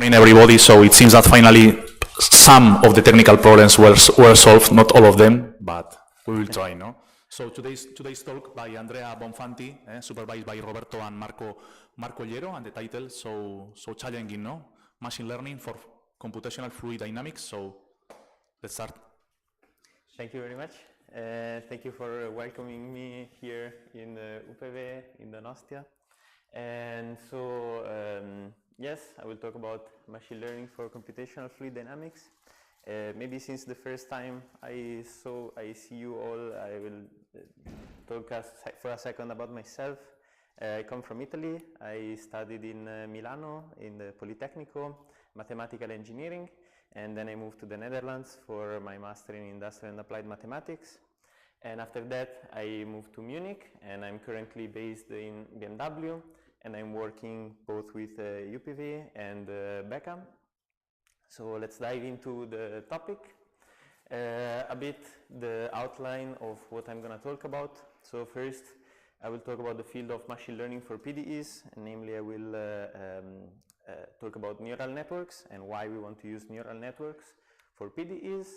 Morning, everybody. So it seems that finally some of the technical problems were solved, not all of them, but we will try, no? So today's talk by Andrea Bonfanti, supervised by Roberto and Marco Llero, and the title so challenging, no? Machine learning for computational fluid dynamics. So let's start. Thank you very much. Thank you for welcoming me here in UPV in Donostia. And so, yes, I will talk about machine learning for computational fluid dynamics. Maybe since the first time I see you all, I will talk for a second about myself. I come from Italy. I studied in Milano in the Politecnico, mathematical engineering, and then I moved to the Netherlands for my master in industrial and applied mathematics. And after that, I moved to Munich, and I'm currently based in BMW, and I'm working both with UPV and Beckham. So let's dive into the topic. A bit the outline of what I'm going to talk about. So first, I will talk about the field of machine learning for PDEs, and namely I will talk about neural networks and why we want to use neural networks for PDEs.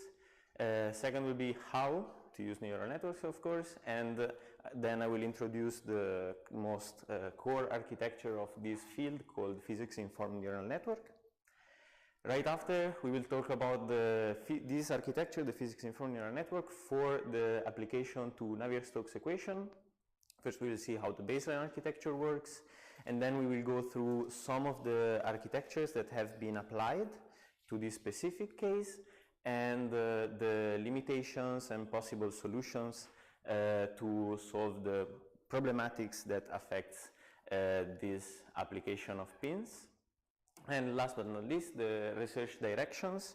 Second will be how to use neural networks, of course, and then I will introduce the most core architecture of this field called physics-informed neural network. Right after, we will talk about this architecture, the physics-informed neural network, for the application to Navier-Stokes equation. First, we will see how the baseline architecture works, and then we will go through some of the architectures that have been applied to this specific case, and the limitations and possible solutions to solve the problematics that affects this application of pins. And last but not least, the research directions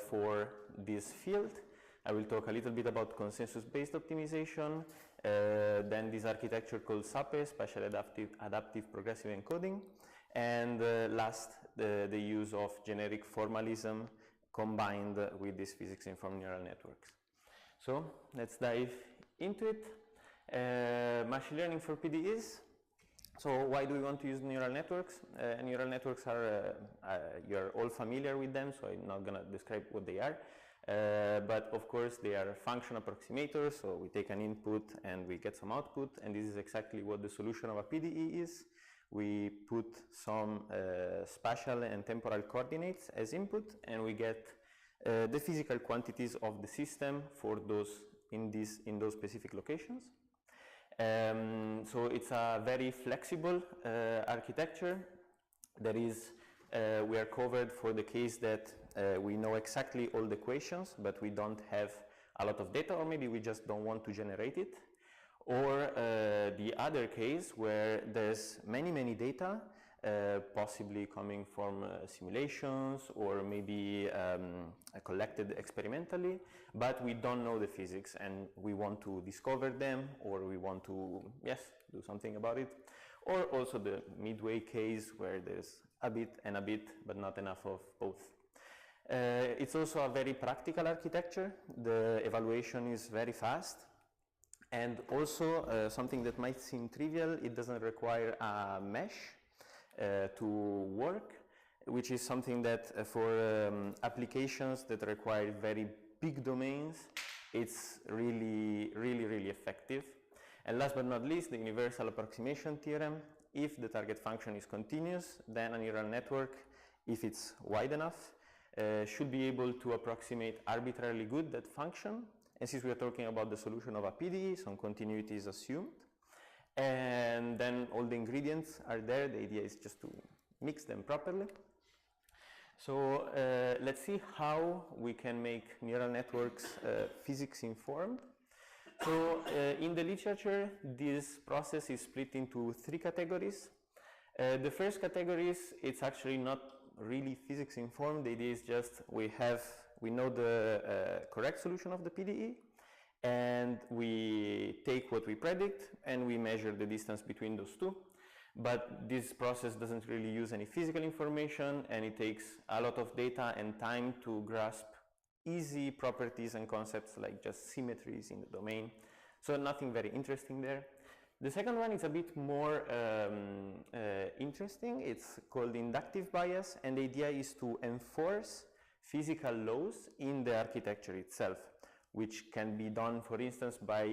for this field. I will talk a little bit about consensus-based optimization, then this architecture called SAPE, Spatial Adaptive Progressive Encoding, and last, the use of generic formalism combined with these physics-informed neural networks. So let's dive into it. Machine learning for PDEs. So why do we want to use neural networks? Neural networks are, you're all familiar with them, so I'm not going to describe what they are. But of course they are function approximators, so we take an input and we get some output, and this is exactly what the solution of a PDE is. We put some spatial and temporal coordinates as input, and we get the physical quantities of the system for those in those specific locations. So it's a very flexible architecture. That is, we are covered for the case that we know exactly all the equations, but we don't have a lot of data, or maybe we just don't want to generate it. Or the other case where there's many data, possibly coming from simulations or maybe collected experimentally, but we don't know the physics and we want to discover them, or we want to, yes, do something about it. Or also the midway case where there's a bit, but not enough of both. It's also a very practical architecture. The evaluation is very fast. And also, something that might seem trivial, it doesn't require a mesh to work, which is something that for applications that require very big domains, it's really effective. And last but not least, the universal approximation theorem. If the target function is continuous, then a neural network, if it's wide enough, should be able to approximate arbitrarily good that function. And since we are talking about the solution of a PDE, some continuity is assumed. And then all the ingredients are there. The idea is just to mix them properly. So let's see how we can make neural networks physics informed. So in the literature, this process is split into three categories. The first category is, it's actually not really physics informed. The idea is just we know the correct solution of the PDE, and we take what we predict and we measure the distance between those two. But this process doesn't really use any physical information, and it takes a lot of data and time to grasp easy properties and concepts like just symmetries in the domain. So nothing very interesting there. The second one is a bit more interesting. It's called inductive bias, and the idea is to enforce physical laws in the architecture itself, which can be done, for instance, by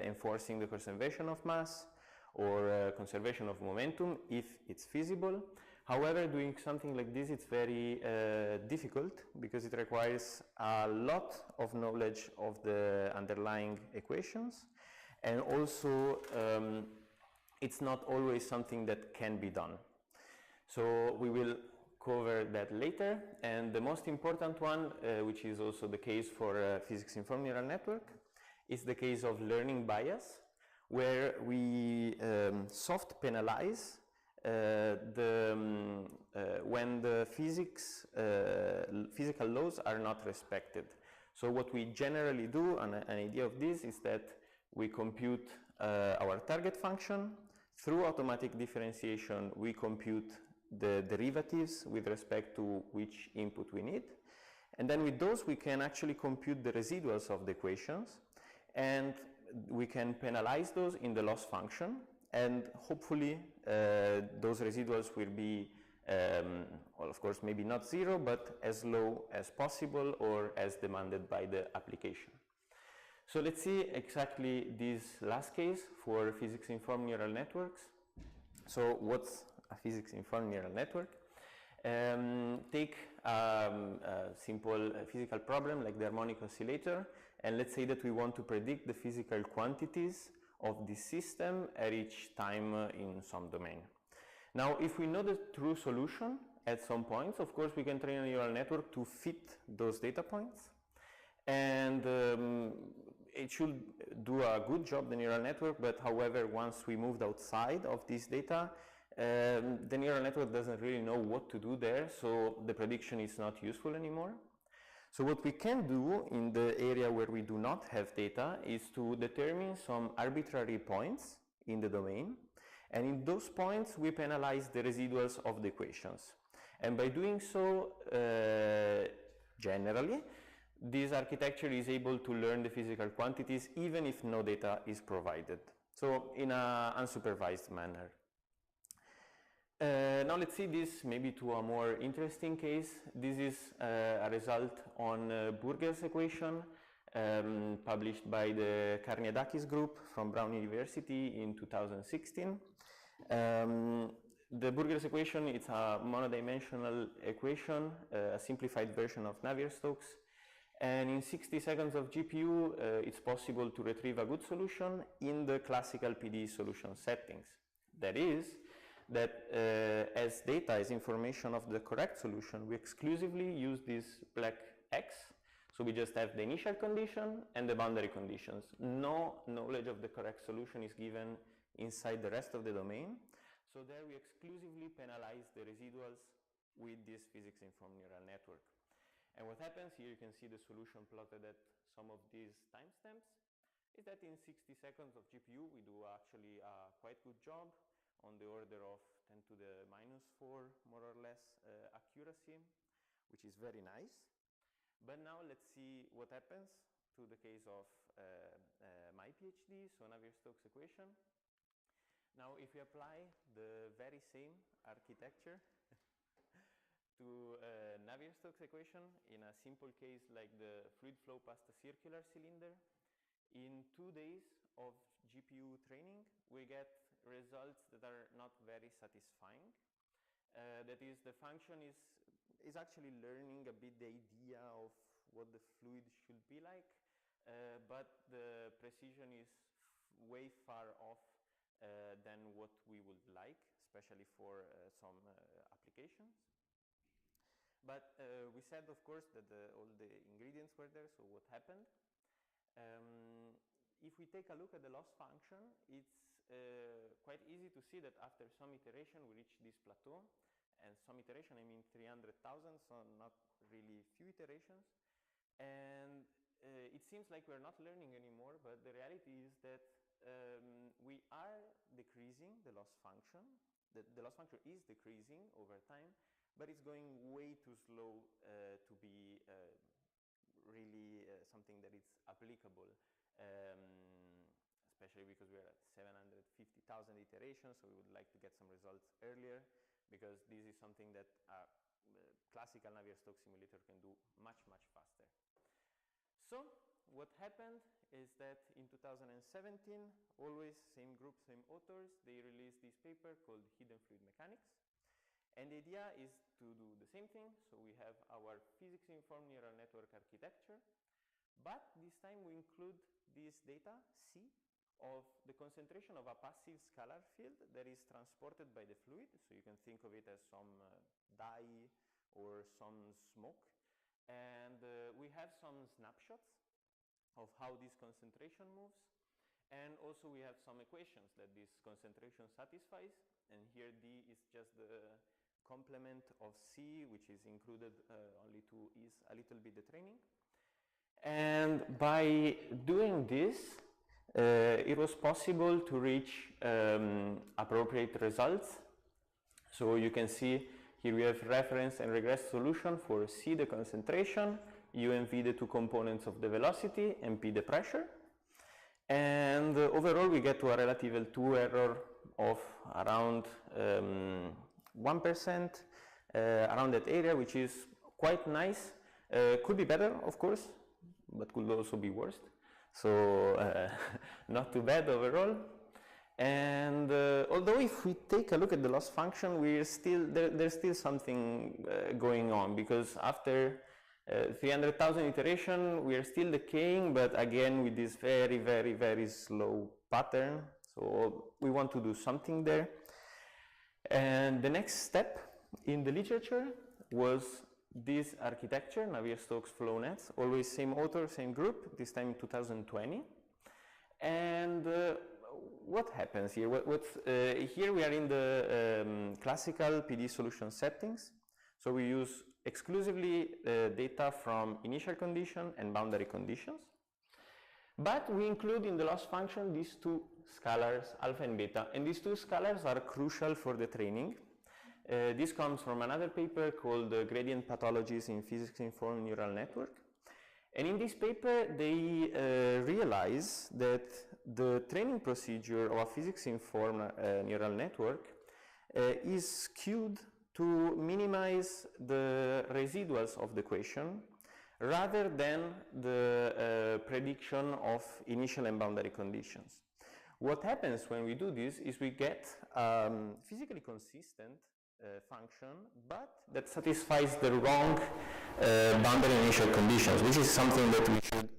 enforcing the conservation of mass or conservation of momentum if it's feasible. However, doing something like this, it's very difficult because it requires a lot of knowledge of the underlying equations, and also it's not always something that can be done. So we will cover that later, and the most important one, which is also the case for physics-informed neural network, is the case of learning bias, where we soft penalize when the physical laws are not respected. So what we generally do, and an idea of this, is that we compute our target function. Through automatic differentiation, we compute the derivatives with respect to which input we need. And then with those, we can actually compute the residuals of the equations, and we can penalize those in the loss function, and hopefully those residuals will be, well, of course, maybe not zero, but as low as possible or as demanded by the application. So let's see exactly this last case for physics-informed neural networks. So what's a physics-informed neural network? Take a simple physical problem like the harmonic oscillator, and let's say that we want to predict the physical quantities of this system at each time in some domain. Now, if we know the true solution at some points, of course, we can train a neural network to fit those data points, and it should do a good job, the neural network, but however, once we moved outside of this data, the neural network doesn't really know what to do there, so the prediction is not useful anymore. So what we can do in the area where we do not have data is to determine some arbitrary points in the domain, and in those points we penalize the residuals of the equations. And by doing so, generally, this architecture is able to learn the physical quantities even if no data is provided, so in an unsupervised manner. Now let's see this maybe to a more interesting case. This is a result on Burger's equation published by the Karniadakis group from Brown University in 2016. The Burger's equation, it's a monodimensional equation, a simplified version of Navier-Stokes, and in 60 seconds of GPU it's possible to retrieve a good solution in the classical PDE solution settings. That is, that as data, as information of the correct solution, we exclusively use this black X. So we just have the initial condition and the boundary conditions. No knowledge of the correct solution is given inside the rest of the domain. So there we exclusively penalize the residuals with this physics-informed neural network. And what happens here, you can see the solution plotted at some of these timestamps, is that in 60 seconds of GPU we do actually a quite good job, on the order of 10 to the minus 4, more or less, accuracy, which is very nice. But now let's see what happens to the case of my PhD, so Navier-Stokes equation. Now, if we apply the very same architecture to Navier-Stokes equation in a simple case like the fluid flow past a circular cylinder, in 2 days of GPU training, we get results that are not very satisfying. That is, the function is actually learning a bit the idea of what the fluid should be like, but the precision is way far off than what we would like, especially for some applications. But we said, of course, that all the ingredients were there, so what happened? If we take a look at the loss function, it's quite easy to see that after some iteration we reach this plateau, and some iteration, I mean 300,000, so not really few iterations. And it seems like we're not learning anymore, but the reality is that we are decreasing the loss function. The loss function is decreasing over time, but it's going way too slow to be really something that is applicable, especially because we are at 750,000 iterations, so we would like to get some results earlier, because this is something that a classical Navier-Stokes simulator can do much, much faster. So what happened is that in 2017, always same group, same authors, they released this paper called Hidden Fluid Mechanics. And the idea is to do the same thing. So we have our physics-informed neural network architecture, but this time we include this data, C, of the concentration of a passive scalar field that is transported by the fluid. So you can think of it as some dye or some smoke. And we have some snapshots of how this concentration moves. And also we have some equations that this concentration satisfies. And here D is just the complement of C, which is included only to ease a little bit the training. And by doing this, it was possible to reach appropriate results. So you can see here we have reference and regress solution for C, the concentration, U and V, the two components of the velocity, and P, the pressure. And overall, we get to a relative L2 error of around 1% around that area, which is quite nice. Could be better, of course, but could also be worse. So not too bad overall. And although if we take a look at the loss function, we're still there's still something going on, because after 300,000 iteration, we are still decaying, but again with this very, very, very slow pattern. So we want to do something there. And the next step in the literature was this architecture, Navier-Stokes flow nets, always same author, same group, this time in 2020. And what happens here? Here we are in the classical PD solution settings. So we use exclusively data from initial condition and boundary conditions. But we include in the loss function these two scalars, alpha and beta, and these two scalars are crucial for the training. This comes from another paper called Gradient Pathologies in Physics-Informed Neural Network. And in this paper, they realize that the training procedure of a physics-informed neural network is skewed to minimize the residuals of the equation rather than the prediction of initial and boundary conditions. What happens when we do this is we get physically consistent function, but that satisfies the wrong boundary initial conditions, which is something that we should avoid.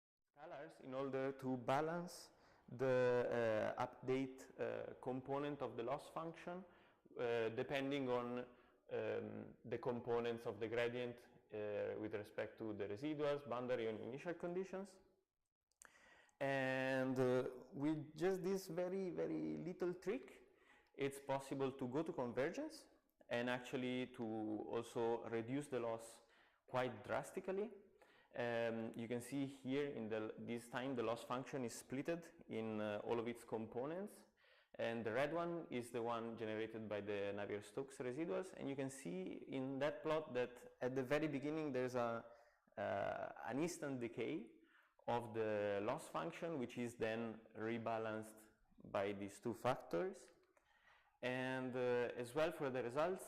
These scalars in order to balance the update component of the loss function depending on the components of the gradient with respect to the residuals, boundary, and initial conditions. And with just this very, very little trick, it's possible to go to convergence and actually to also reduce the loss quite drastically. You can see here in this time the loss function is splitted in all of its components, and the red one is the one generated by the Navier-Stokes residuals, and you can see in that plot that at the very beginning there's an instant decay of the loss function, which is then rebalanced by these two factors. And as well for the results,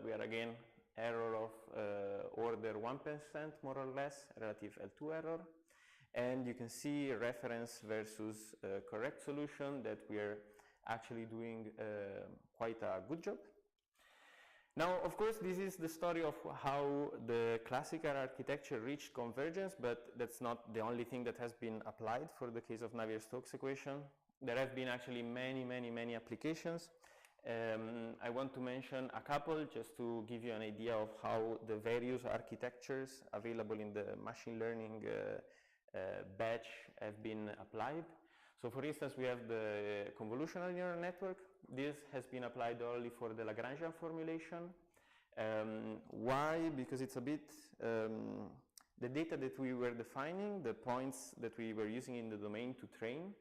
we are again error of order 1% more or less, relative L2 error. And you can see reference versus correct solution that we are actually doing quite a good job. Now, of course, this is the story of how the classical architecture reached convergence, but that's not the only thing that has been applied for the case of Navier-Stokes equation. There have been actually many applications. I want to mention a couple just to give you an idea of how the various architectures available in the machine learning batch have been applied. So for instance, we have the convolutional neural network. This has been applied only for the Lagrangian formulation. Why? Because it's a bit, the data that we were defining, the points that we were using in the domain to train,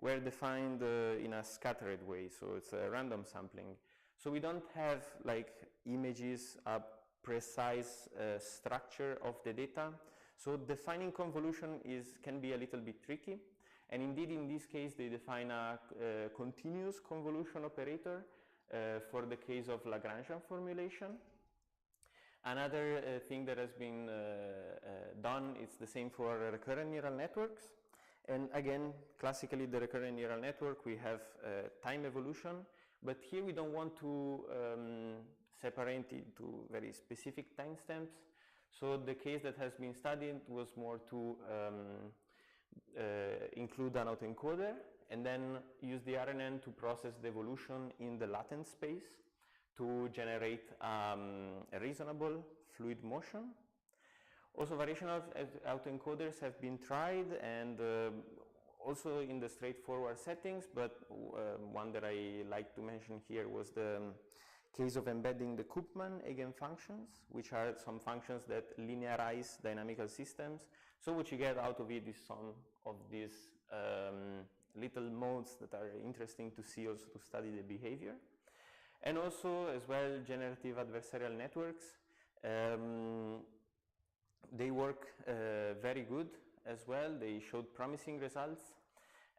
were defined in a scattered way, so it's a random sampling. So we don't have like images, a precise structure of the data. So defining convolution can be a little bit tricky, and indeed in this case they define a continuous convolution operator for the case of Lagrangian formulation. Another thing that has been done is the same for recurrent neural networks. And again, classically the recurrent neural network, we have time evolution, but here we don't want to separate into very specific timestamps. So the case that has been studied was more to include an autoencoder and then use the RNN to process the evolution in the latent space to generate a reasonable fluid motion. Also, variational autoencoders have been tried, and also in the straightforward settings, but one that I like to mention here was the case of embedding the Koopman eigenfunctions, which are some functions that linearize dynamical systems. So what you get out of it is some of these little modes that are interesting to see, also to study the behavior. And also, as well, generative adversarial networks. They work very good as well. They showed promising results.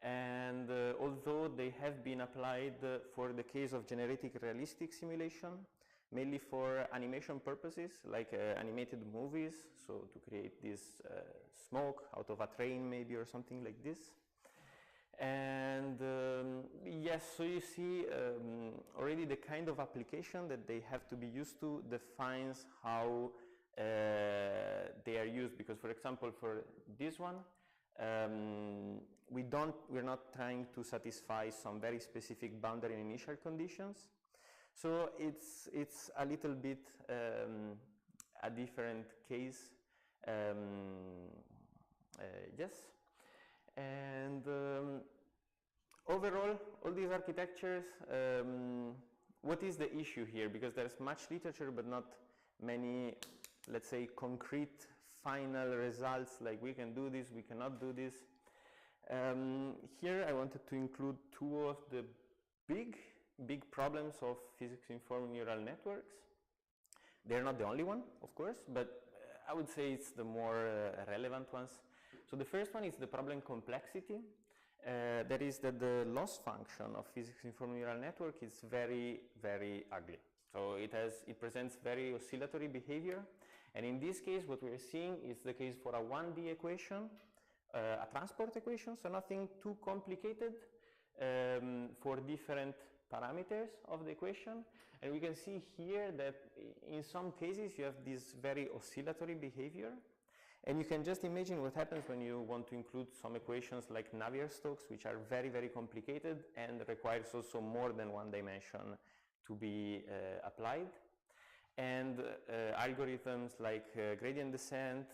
And although they have been applied for the case of generative realistic simulation, mainly for animation purposes, like animated movies, so to create this smoke out of a train maybe or something like this. And yes, so you see already the kind of application that they have to be used to defines how they are used, because for example for this one we're not trying to satisfy some very specific boundary and initial conditions, so it's a little bit a different case. Yes. And overall, all these architectures, what is the issue here? Because there's much literature, but not many, let's say, concrete final results, like we can do this, we cannot do this. Here I wanted to include two of the big problems of physics-informed neural networks. They're not the only one, of course, but I would say it's the more relevant ones. So the first one is the problem complexity. That is that the loss function of physics-informed neural network is very, very ugly. So it presents very oscillatory behavior. And in this case, what we're seeing is the case for a 1D equation, a transport equation, so nothing too complicated for different parameters of the equation. And we can see here that in some cases you have this very oscillatory behavior. And you can just imagine what happens when you want to include some equations like Navier-Stokes, which are very, very complicated and requires also more than one dimension to be applied. And algorithms like gradient descent,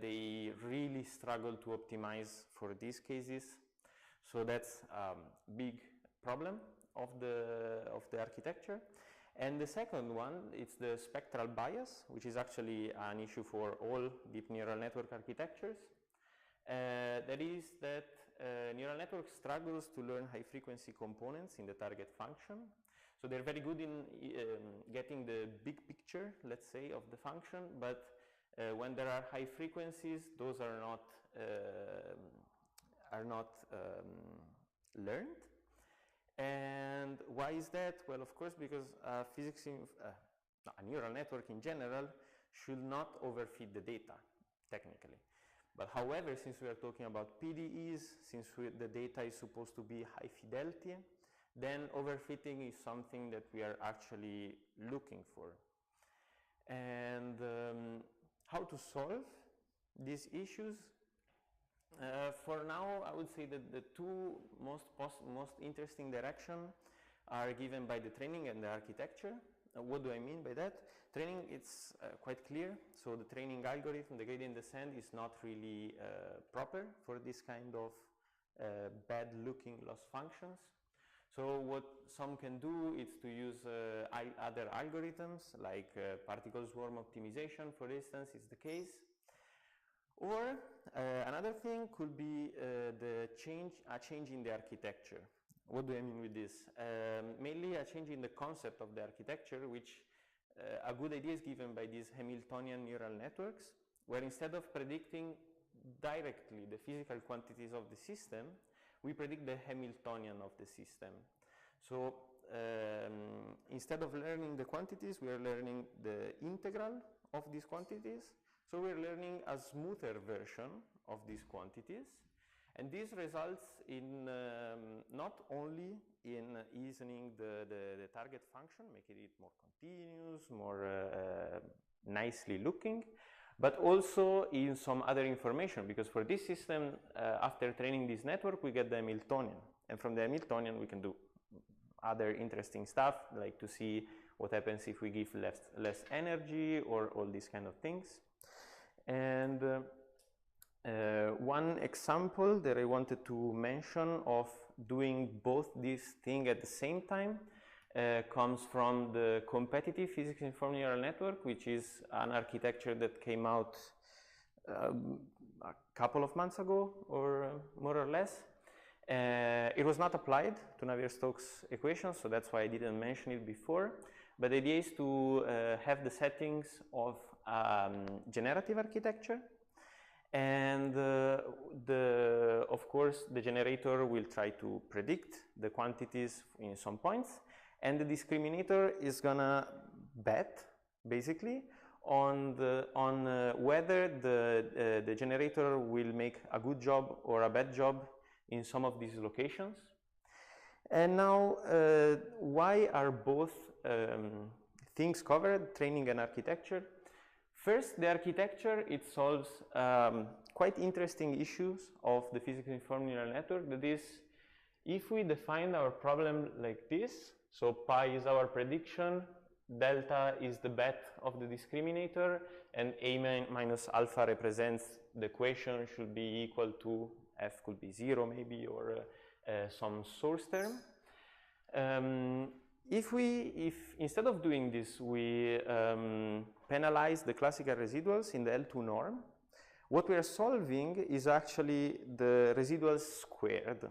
they really struggle to optimize for these cases. So that's a big problem of the architecture. And the second one, it's the spectral bias, which is actually an issue for all deep neural network architectures. That is that neural network struggles to learn high-frequency components in the target function. So they're very good in getting the big picture, let's say, of the function, but when there are high frequencies, those are not learned. And why is that? Well, of course, because a neural network in general should not overfit the data, technically. But however, since we are talking about PDEs, since the data is supposed to be high fidelity, then overfitting is something that we are actually looking for. And how to solve these issues? For now, I would say that the two most interesting directions are given by the training and the architecture. What do I mean by that? Training, it's quite clear. So the training algorithm, the gradient descent, is not really proper for this kind of bad-looking loss functions. So what some can do is to use other algorithms, like particle swarm optimization, for instance, is the case. Or another thing could be a change in the architecture. What do I mean with this? Mainly a change in the concept of the architecture, which a good idea is given by these Hamiltonian neural networks, where instead of predicting directly the physical quantities of the system, we predict the Hamiltonian of the system. So instead of learning the quantities, we are learning the integral of these quantities. So we're learning a smoother version of these quantities. And this results in not only in easing the target function, making it more continuous, more nicely looking, but also in some other information, because for this system, after training this network, we get the Hamiltonian. And from the Hamiltonian, we can do other interesting stuff, like to see what happens if we give less energy or all these kind of things. And one example that I wanted to mention of doing both these things at the same time comes from the competitive physics-informed neural network, which is an architecture that came out a couple of months ago, or more or less. It was not applied to Navier-Stokes equation, so that's why I didn't mention it before. But the idea is to have the settings of generative architecture. And of course, the generator will try to predict the quantities in some points. And the discriminator is gonna bet, basically, on whether the generator will make a good job or a bad job in some of these locations. And now, why are both things covered, training and architecture? First, the architecture, it solves quite interesting issues of the physics-informed neural network. That is, if we define our problem like this, so pi is our prediction, delta is the bet of the discriminator, and a minus alpha represents the equation should be equal to f could be 0 maybe, or some source term. If instead of doing this, we penalize the classical residuals in the L2 norm, what we are solving is actually the residuals squared.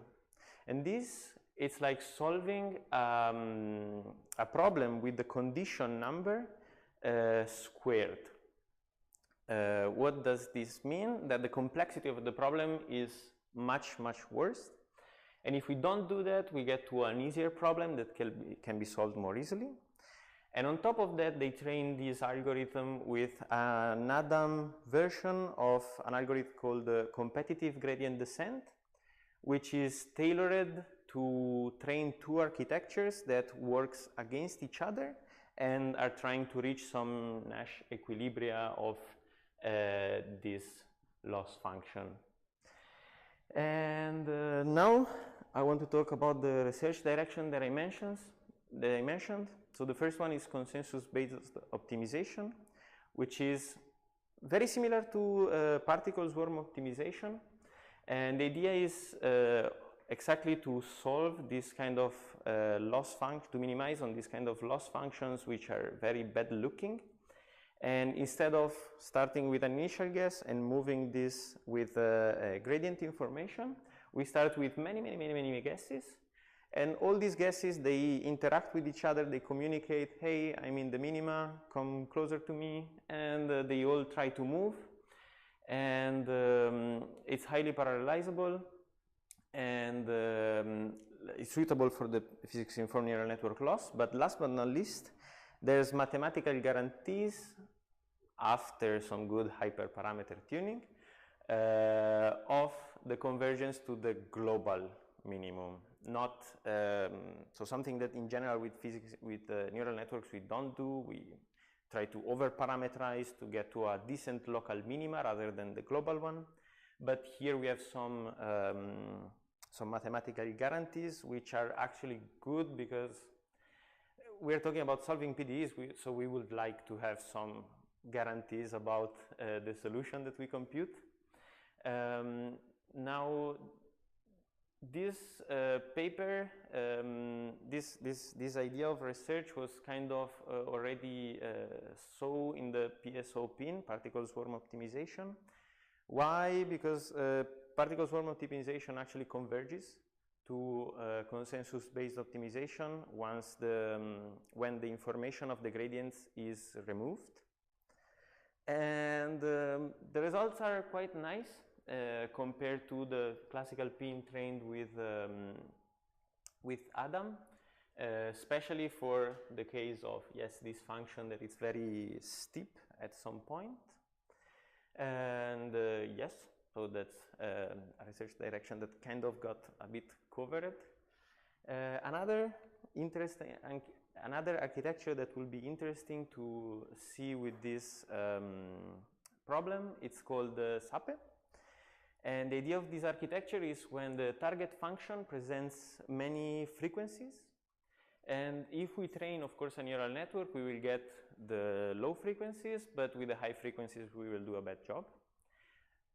And this, it's like solving a problem with the condition number squared. What does this mean? That the complexity of the problem is much, much worse. And if we don't do that, we get to an easier problem that can be solved more easily. And on top of that, they train this algorithm with an Adam version of an algorithm called the competitive gradient descent, which is tailored to train two architectures that works against each other and are trying to reach some Nash equilibria of this loss function. And now I want to talk about the research direction that I mentioned. So the first one is consensus-based optimization, which is very similar to particle swarm optimization. And the idea is exactly to solve this kind of loss function, to minimize on this kind of loss functions which are very bad looking. And instead of starting with an initial guess and moving this with gradient information, we start with many guesses. And all these guesses, they interact with each other, they communicate, hey, I'm in the minima, come closer to me, and they all try to move. And it's highly parallelizable, and it's suitable for the physics-informed neural network loss. But last but not least, there's mathematical guarantees after some good hyperparameter tuning of the convergence to the global minimum. Not so something that in general with physics, with neural networks we don't do. We try to over-parameterize to get to a decent local minima rather than the global one. But here we have some mathematical guarantees which are actually good because we're talking about solving PDEs, so we would like to have some guarantees about the solution that we compute. Now, this paper, this idea of research was kind of already so in the PSO pin, particle swarm optimization. Why? Because particle swarm optimization actually converges to consensus-based optimization once when the information of the gradients is removed. And the results are quite nice compared to the classical pin trained with Adam, especially for the case of, yes, this function that is very steep at some point. And yes, so that's a research direction that kind of got a bit covered. Another architecture that will be interesting to see with this problem, it's called SAPE. And the idea of this architecture is when the target function presents many frequencies, and if we train, of course, a neural network, we will get the low frequencies, but with the high frequencies, we will do a bad job.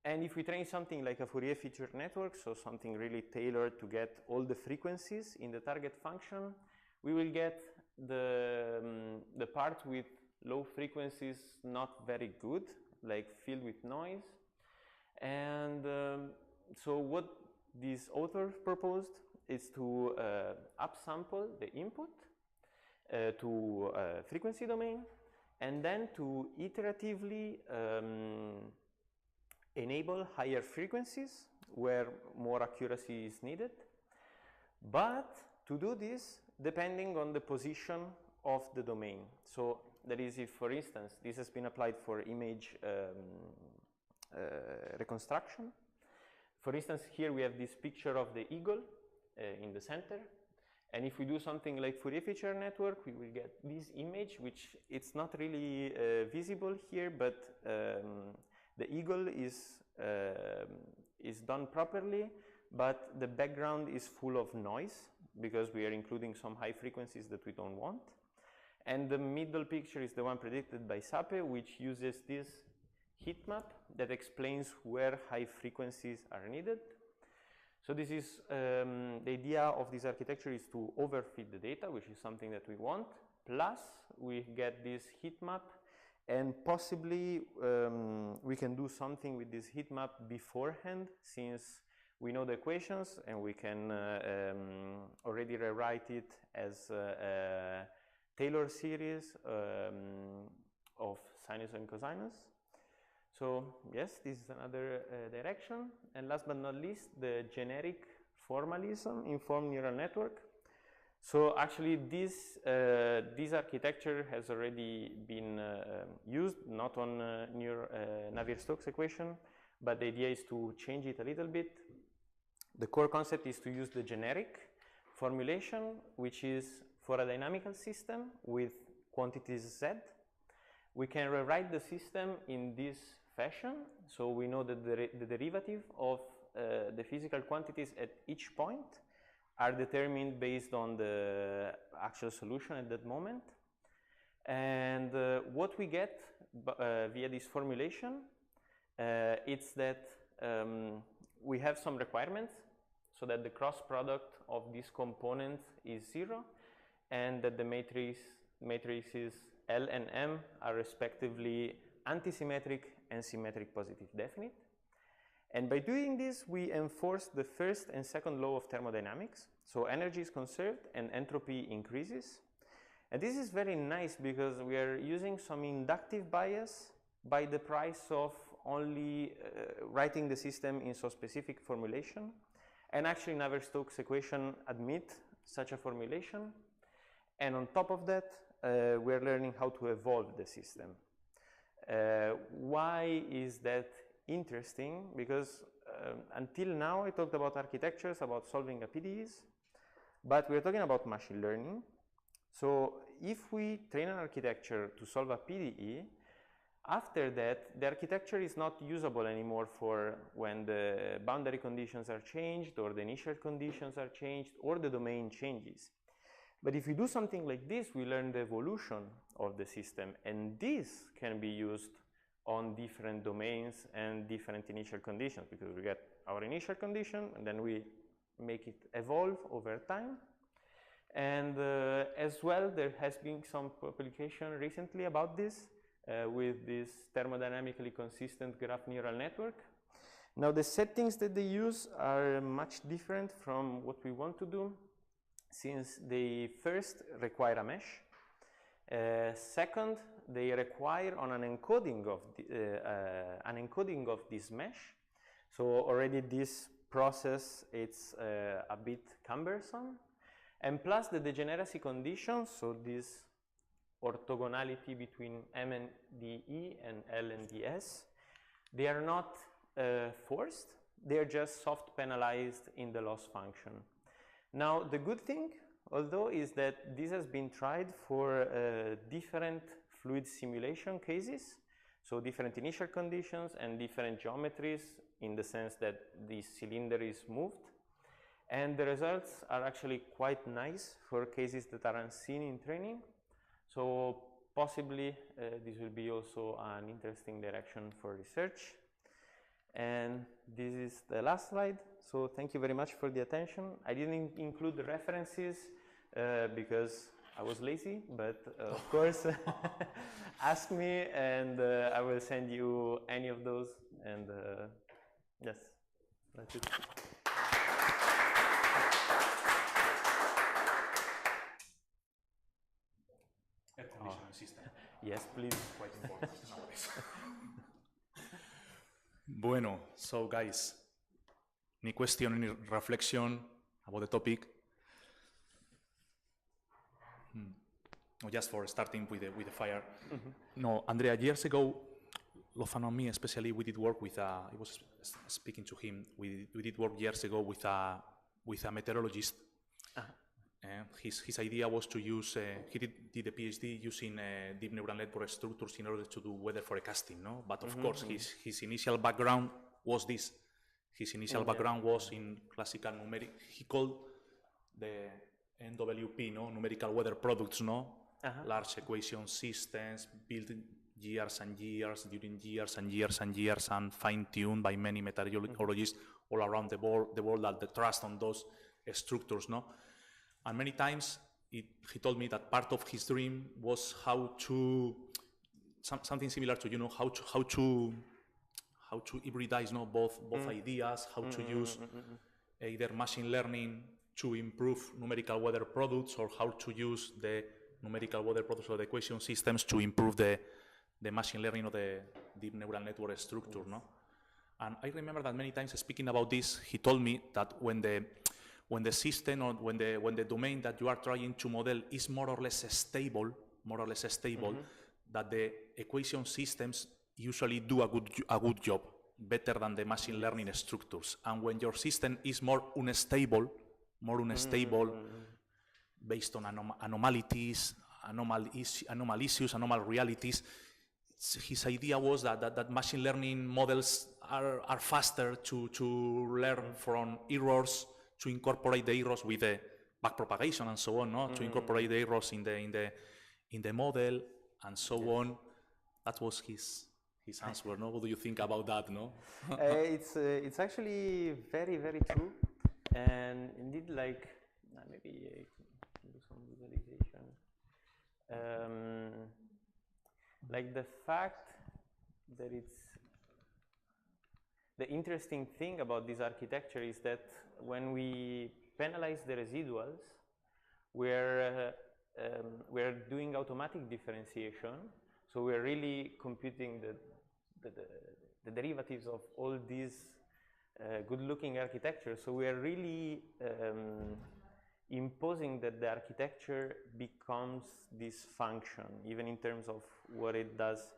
And if we train something like a Fourier feature network, so something really tailored to get all the frequencies in the target function, we will get the part with low frequencies not very good, like filled with noise. And so what this author proposed is to upsample the input to a frequency domain, and then to iteratively enable higher frequencies where more accuracy is needed, but to do this depending on the position of the domain. So that is, if, for instance, this has been applied for image reconstruction. For instance, here we have this picture of the eagle in the center, and if we do something like Fourier feature network, we will get this image, which it's not really visible here, but the eagle is done properly, but the background is full of noise because we are including some high frequencies that we don't want. And the middle picture is the one predicted by SAPE, which uses this heat map that explains where high frequencies are needed. So this is the idea of this architecture is to overfit the data, which is something that we want. Plus, we get this heat map, and possibly we can do something with this heat map beforehand, since we know the equations and we can already rewrite it as a Taylor series of sinus and cosinus. So yes, this is another direction. And last but not least, the generic formalism informed neural network. So actually this architecture has already been used, not on Navier-Stokes equation, but the idea is to change it a little bit. The core concept is to use the generic formulation, which is for a dynamical system with quantities Z. We can rewrite the system in this fashion. So we know that the derivative of the physical quantities at each point are determined based on the actual solution at that moment. And what we get via this formulation, it's that we have some requirements so that the cross product of these components is 0, and that the matrices L and M are respectively antisymmetric and symmetric positive definite. And by doing this, we enforce the first and second law of thermodynamics. So energy is conserved and entropy increases. And this is very nice because we are using some inductive bias by the price of only writing the system in so specific formulation. And actually Navier-Stokes equation admit such a formulation. And on top of that, we're learning how to evolve the system. Why is that interesting? Because until now I talked about architectures, about solving a PDEs, but we're talking about machine learning. So if we train an architecture to solve a PDE, after that the architecture is not usable anymore for when the boundary conditions are changed, or the initial conditions are changed, or the domain changes. But if we do something like this, we learn the evolution of the system, and this can be used on different domains and different initial conditions, because we get our initial condition and then we make it evolve over time. And as well, there has been some publication recently about this with this thermodynamically consistent graph neural network. Now the settings that they use are much different from what we want to do, since they first require a mesh. Second, they require on an encoding of this mesh. So already this process, it's a bit cumbersome. And plus the degeneracy conditions, so this orthogonality between M and DE and L and DS, they are not forced, they are just soft penalized in the loss function. Now the good thing, although, is that this has been tried for different fluid simulation cases, so different initial conditions and different geometries in the sense that the cylinder is moved. And the results are actually quite nice for cases that are unseen in training. So possibly this will be also an interesting direction for research. And this is the last slide. So thank you very much for the attention. I didn't include the references because I was lazy, but of course ask me and I will send you any of those. And yes, that's it. Air conditioning system. Yes, please. Quite important nowadays. Bueno, so guys, any question, any reflection about the topic? Or just for starting with the fire. No, Andrea, years ago, Lofano and me especially, we did work with I was speaking to him. We did work years ago with a meteorologist. His idea was to use, he did a PhD using deep neural network structures in order to do weather forecasting, no? But of course, his initial background was this. His initial background was in classical numeric, he called the NWP, no? Numerical weather products, no? Large equation systems built years and years, during years and years and years, and fine-tuned by many meteorologists all around the world that they trust on those structures, no? And many times he told me that part of his dream was how to, something similar to, you know, how to hybridize, no, both ideas, how to use either machine learning to improve numerical weather products, or how to use the numerical weather products or the equation systems to improve the machine learning or the deep neural network structure, no? And I remember that many times speaking about this, he told me that when the system or when the domain that you are trying to model is more or less stable, that the equation systems usually do a good job, better than the machine learning structures. And when your system is more unstable, based on anomalies, anomal issues, anomal realities, his idea was that machine learning models are faster to learn from errors, to incorporate the errors with the backpropagation and so on, no? To incorporate the errors in the model and so on. That was his answer, no? What do you think about that, no? It's actually very, very true. And indeed, like, maybe I can do some visualization. Like the fact that the interesting thing about this architecture is that when we penalize the residuals, we're doing automatic differentiation. So we're really computing the derivatives of all these good-looking architectures. So we are really imposing that the architecture becomes this function, even in terms of what it does.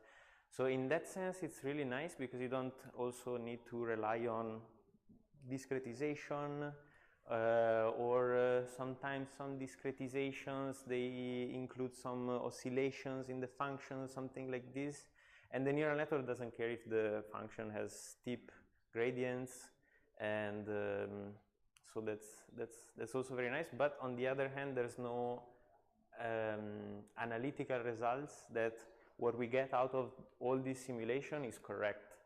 So in that sense, it's really nice because you don't also need to rely on discretization or sometimes some discretizations, they include some oscillations in the function, something like this. And the neural network doesn't care if the function has steep gradients, and so that's also very nice. But on the other hand, there's no analytical results that what we get out of all this simulation is correct.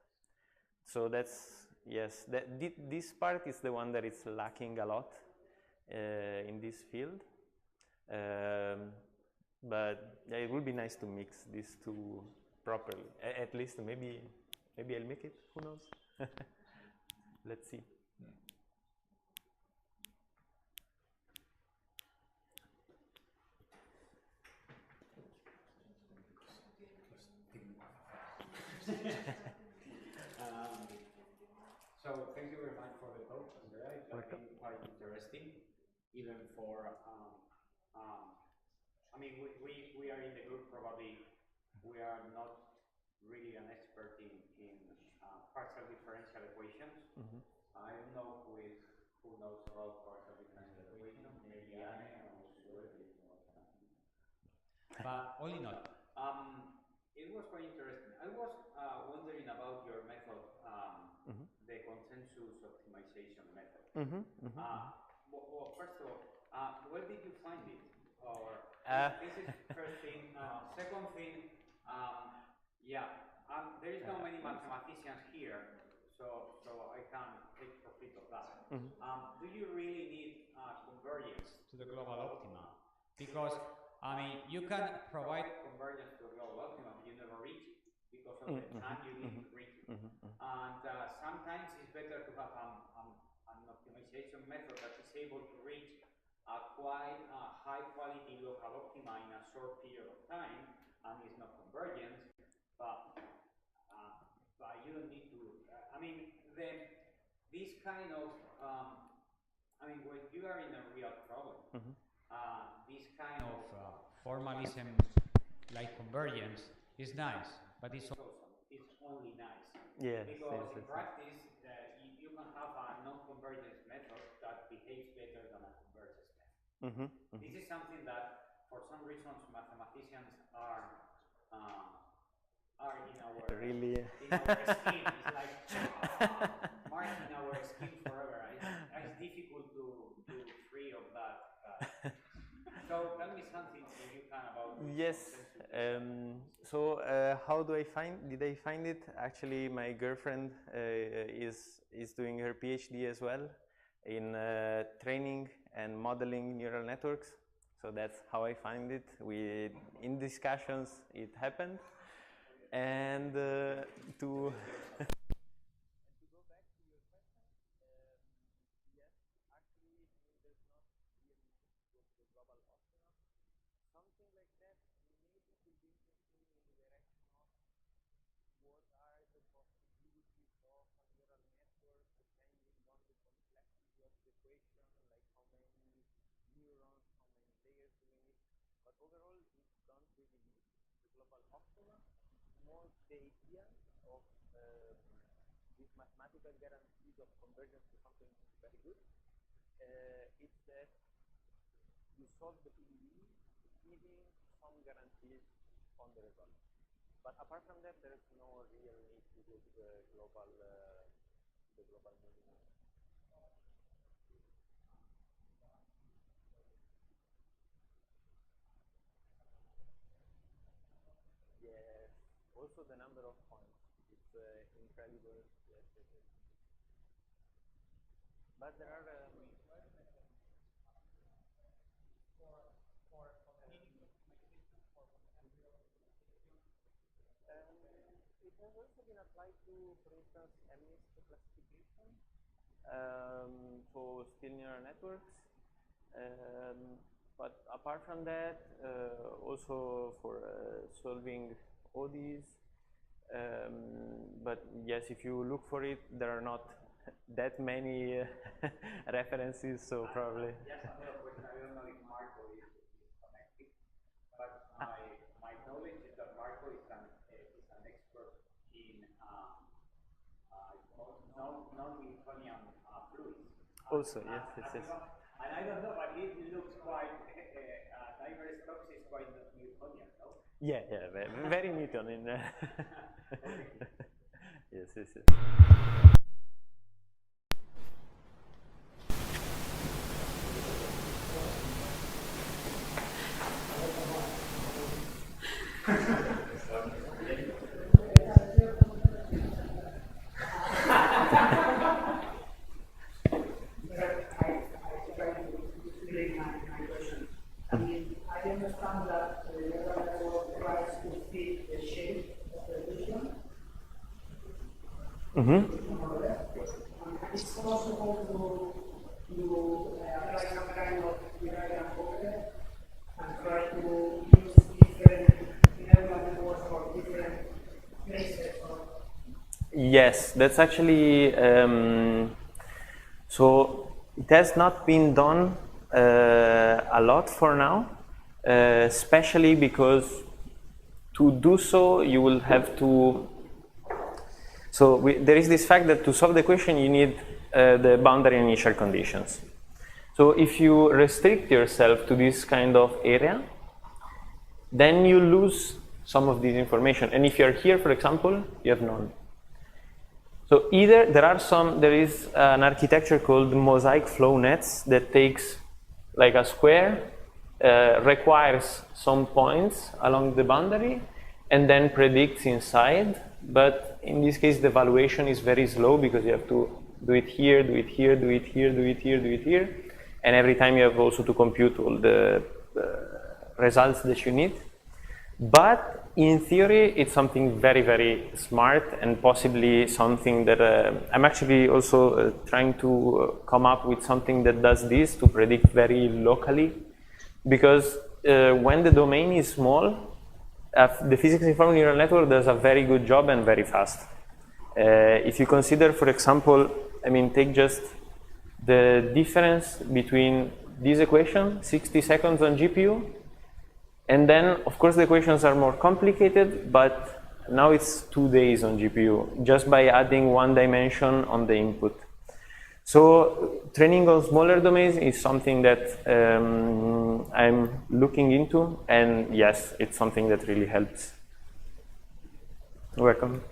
So that's, yes, this part is the one that is lacking a lot in this field. But yeah, it would be nice to mix these two properly. At least maybe I'll make it, who knows? Let's see. thank you very much for the talk, Andrea. It has been quite interesting, even for, I mean, we are in the group, probably we are not really an expert in partial differential equations. I don't know who knows about partial differential equations, maybe Anne or Suede. But all in all, it was quite interesting. I was wondering about your method, the consensus optimization method. Well, first of all, where did you find it? Or this is first thing. Second thing, there is not many mathematicians here, so I can take profit of that. Do you really need convergence to the global optima? Because I mean, you can provide convergence to a global optima, but you never reach it because of the time you need to reach it. And sometimes it's better to have an optimization method that is able to reach a quite high quality local optima in a short period of time, and it's not convergent, but you don't need to. I mean, then this kind of, I mean, when you are in a real problem, this kind of formalism like convergence is nice, but it's only nice. Yes, because in practice, you can have a non-convergence method that behaves better than a convergence method. This is something that, for some reasons, mathematicians are in our really in our scheme. It's like marking our scheme forever. It's difficult to free of that. So tell me something if you can about this. Yes. So how did I find it? Actually, my girlfriend is doing her PhD as well in training and modeling neural networks. So that's how I find it. In discussions it happened, and to go back to your question, yes, actually, there's not really the global optimum. Something like that maybe could be interesting in the direction of what are the possibilities of a neural network depending on the complexity of the equation, like how many neurons, how many layers do we need. But overall, we don't really need the global optimum. More the idea of these mathematical guarantees of convergence to something very good. It's that you solve the PDE giving some guarantees on the result. But apart from that, there is no real need to go to the global minimum. Yes. Also, the number of points is incredible. Yes. But there are. It has also been applied to, for instance, MNIST classification for still neural networks. But apart from that, also for solving ODs. But yes, if you look for it, there are not that many references, so probably. Yes, another question. I don't know if Marco is connected, but my knowledge is that Marco is an expert in non-Newtonian fluids. Also, yes. And I don't know, but it looks quite diverse talks is quite Newtonian, no? Yeah, very Newtonian. Yes. I understand that the neural network tries to fit the shape of the region. It's possible to apply some kind of Iranian poker and try to use different neural networks for different places. Yes, that's actually, so it has not been done a lot for now, especially because to do so you will have to, there is this fact that to solve the equation you need the boundary initial conditions. So if you restrict yourself to this kind of area, then you lose some of this information. And if you're here, for example, you have none. So either there is an architecture called mosaic flow nets that takes like a square, requires some points along the boundary, and then predicts inside. But in this case, the evaluation is very slow because you have to do it here, do it here, do it here, do it here, do it here. And every time you have also to compute all the results that you need. But in theory, it's something very, very smart and possibly something that I'm actually also trying to come up with something that does this to predict very locally. Because when the domain is small, the physics-informed neural network does a very good job and very fast. If you consider, for example, take just the difference between this equation, 60 seconds on GPU, and then, of course, the equations are more complicated, but now it's 2 days on GPU, just by adding one dimension on the input. So training on smaller domains is something that I'm looking into, and yes, it's something that really helps. Welcome.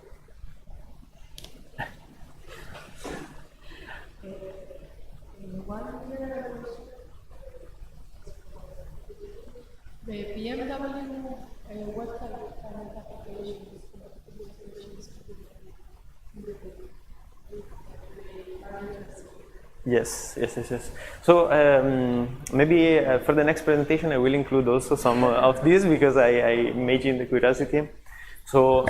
The BMW, what kind of applications? Yes. So maybe for the next presentation, I will include also some of these because I imagine the curiosity. So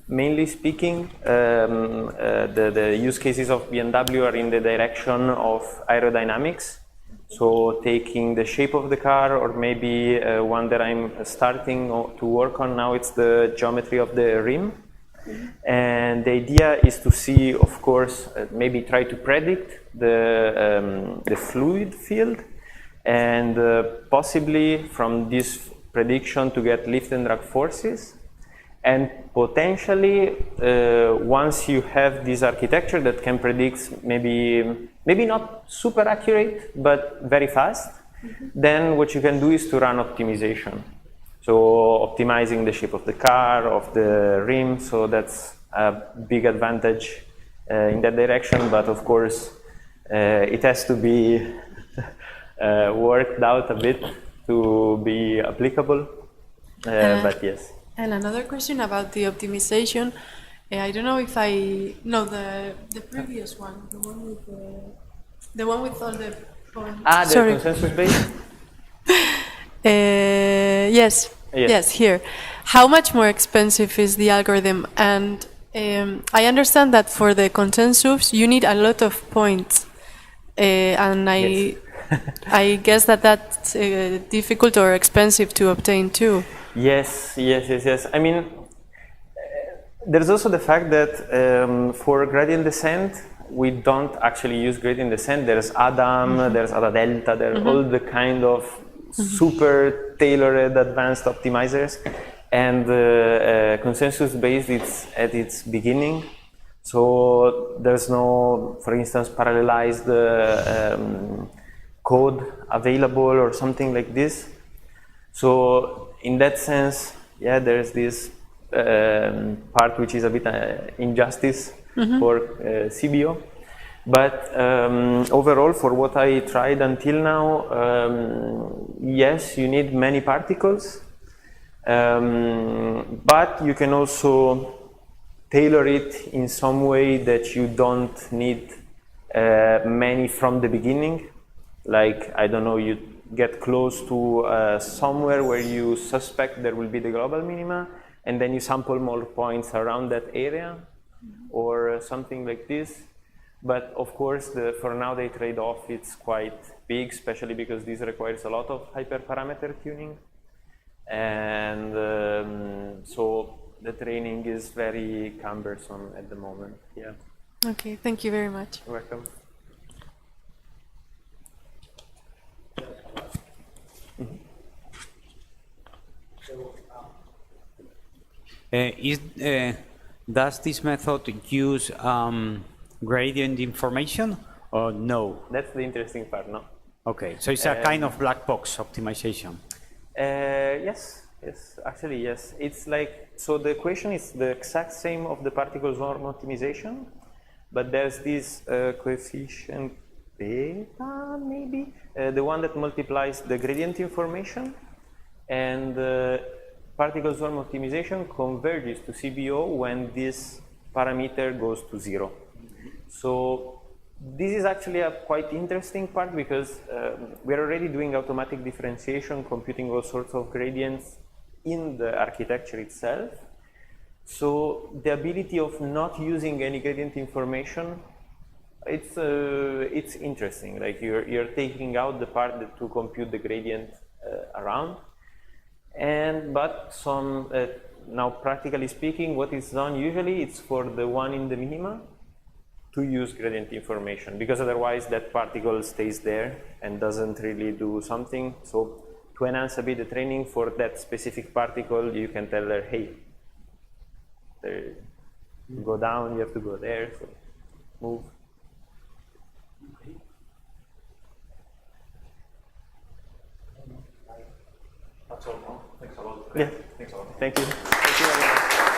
mainly speaking, the use cases of BMW are in the direction of aerodynamics. So taking the shape of the car, or maybe one that I'm starting to work on now, it's the geometry of the rim. And the idea is to see, of course, maybe try to predict the fluid field, and possibly from this prediction to get lift and drag forces. And potentially, once you have this architecture that can predict maybe not super accurate, but very fast, then what you can do is to run optimization. So optimizing the shape of the car, of the rim, so that's a big advantage in that direction. But of course, it has to be worked out a bit to be applicable, but yes. And another question about the optimization. I don't know if I know the previous one, the one with all the points. The consensus base? Yes, here. How much more expensive is the algorithm? And I understand that for the consensus, you need a lot of points. And I guess that's difficult or expensive to obtain too. Yes. I mean, there's also the fact that for gradient descent, we don't actually use gradient descent. There's Adam, there's Ada Delta, there are all the kind of super tailored advanced optimizers. And consensus-based, it's at its beginning. So there's no, for instance, parallelized code available or something like this. So in that sense, yeah, there's this part which is a bit injustice for CBO. But overall, for what I tried until now, yes, you need many particles. But you can also tailor it in some way that you don't need many from the beginning. Like, I don't know, you get close to somewhere where you suspect there will be the global minima, and then you sample more points around that area, or something like this. But of course, for now, the trade-off it's quite big, especially because this requires a lot of hyperparameter tuning. And so the training is very cumbersome at the moment. Yeah. Okay, thank you very much. You're welcome. Does this method use gradient information or no? That's the interesting part, no? Okay, so it's a kind of black box optimization. Yes, actually yes. It's like, so the equation is the exact same of the particle swarm optimization, but there's this coefficient beta, maybe, the one that multiplies the gradient information, and particle swarm optimization converges to CBO when this parameter goes to 0. So this is actually a quite interesting part because we're already doing automatic differentiation, computing all sorts of gradients in the architecture itself. So the ability of not using any gradient information, it's interesting. Like you're taking out the part that to compute the gradient around. But some, now practically speaking, what is done usually, it's for the one in the minima to use gradient information, because otherwise that particle stays there and doesn't really do something. So to enhance a bit the training for that specific particle, you can tell her, hey, there, go down, you have to go there, so move. That's all, no? Thanks a lot. Yeah. Thanks a lot. Thank you. Thank you very much.